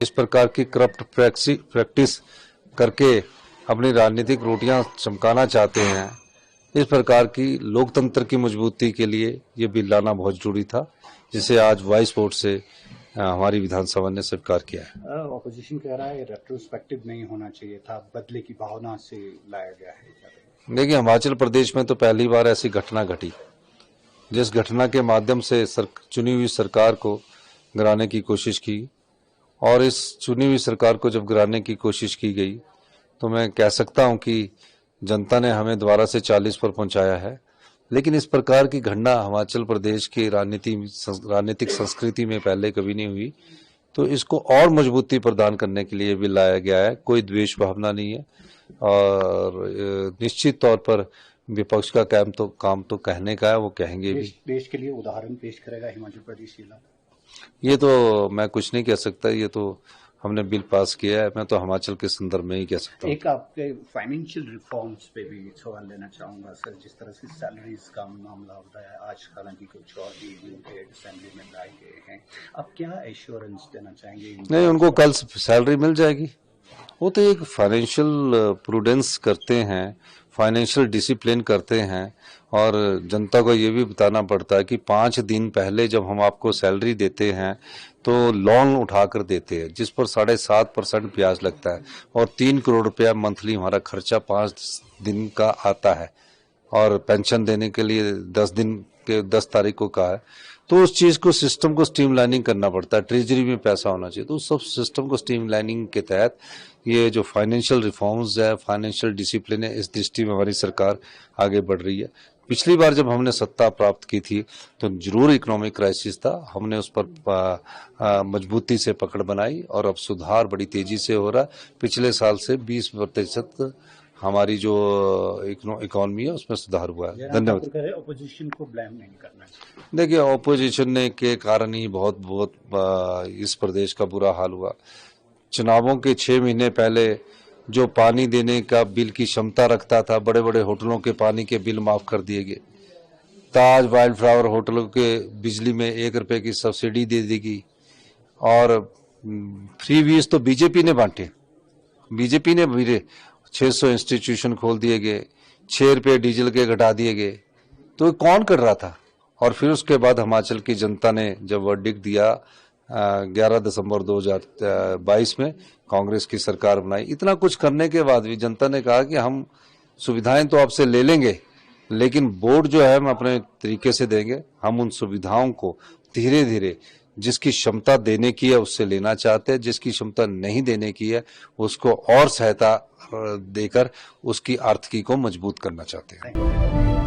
इस प्रकार की करप्ट प्रैक्टिस करके अपनी राजनीतिक रोटियां चमकाना चाहते हैं। इस प्रकार की लोकतंत्र की मजबूती के लिए ये बिल लाना बहुत जरूरी था, जिसे आज वॉइस वोट से हमारी विधानसभा ने स्वीकार किया है। ऑपोजिशन कह रहा है रेट्रोस्पेक्टिव नहीं होना चाहिए था, बदले की भावना से लाया गया है। देखिए, हिमाचल प्रदेश में तो पहली बार ऐसी घटना घटी, जिस घटना के माध्यम से चुनी हुई सरकार को गिराने की कोशिश की। और इस चुनी हुई सरकार को जब गिराने की कोशिश की गई तो मैं कह सकता हूं कि जनता ने हमें दोबारा से 40 पर पहुंचाया है। लेकिन इस प्रकार की घटना हिमाचल प्रदेश की राजनीतिक संस्कृति में पहले कभी नहीं हुई, तो इसको और मजबूती प्रदान करने के लिए भी लाया गया है। कोई द्वेष भावना नहीं है और निश्चित तौर पर विपक्ष का काम तो कहने का है, वो कहेंगे भी। देश के लिए उदाहरण पेश करेगा हिमाचल प्रदेश जिला? ये तो मैं कुछ नहीं कह सकता, ये तो हमने बिल पास किया है, मैं तो हिमाचल के संदर्भ में ही कह सकता हूँ। एक आपके फाइनेंशियल रिफॉर्म्स पे भी सवाल लेना चाहूंगा सर। जिस तरह से सैलरीज का मामला होता है आज, हालांकि कुछ और भी असेंबली में लाए गए हैं, आप क्या एश्योरेंस देना चाहेंगे? नहीं, उनको कल सैलरी मिल जाएगी। वो तो एक फाइनेंशियल प्रूडेंस करते हैं, फाइनेंशियल डिसिप्लिन करते हैं, और जनता को ये भी बताना पड़ता है कि 5 दिन पहले जब हम आपको सैलरी देते हैं तो लोन उठाकर देते हैं, जिस पर 7.5% ब्याज लगता है, और 3 करोड़ रुपया मंथली हमारा खर्चा 5 दिन का आता है, और पेंशन देने के लिए 10 तारीख को कहा है। तो उस चीज को, सिस्टम को स्ट्रीमलाइनिंग करना पड़ता है, ट्रेजरी में पैसा होना चाहिए। तो उस सब सिस्टम को स्ट्रीमलाइनिंग के तहत ये जो फाइनेंशियल रिफॉर्म्स है, फाइनेंशियल डिसिप्लिन है, इस दृष्टि में हमारी सरकार आगे बढ़ रही है। पिछली बार जब हमने सत्ता प्राप्त की थी तो जरूर इकोनॉमिक क्राइसिस था, हमने उस पर मजबूती से पकड़ बनाई और अब सुधार बड़ी तेजी से हो रहा है। पिछले साल से 20% हमारी जो इकोनॉमी है उसमें सुधार हुआ है। धन्यवाद। ऑपोजिशन को ब्लेम नहीं करना चाहिए। देखिए, ऑपोजिशन ने के कारण ही बहुत इस प्रदेश का बुरा हाल हुआ। चुनावों के 6 महीने पहले जो पानी देने का बिल की क्षमता रखता था, बड़े बड़े होटलों के पानी के बिल माफ कर दिए गए। ताज वाइल्ड फ्लावर होटलों के बिजली में 1 रुपए की सब्सिडी दे दी गई, और फ्री वीज तो बीजेपी ने बांटे। बीजेपी ने 600 इंस्टीट्यूशन खोल दिए गए, 6 रुपए डीजल के घटा दिए गए। तो कौन कर रहा था? और फिर उसके बाद हिमाचल की जनता ने जब वर्डिक्ट दिया 11 दिसंबर 2022 में, कांग्रेस की सरकार बनाई। इतना कुछ करने के बाद भी जनता ने कहा कि हम सुविधाएं तो आपसे ले लेंगे, लेकिन वोट जो है हम अपने तरीके से देंगे। हम उन सुविधाओं को धीरे धीरे, जिसकी क्षमता देने की है उससे लेना चाहते हैं, जिसकी क्षमता नहीं देने की है उसको और सहायता देकर उसकी आर्थिकी को मजबूत करना चाहते हैं।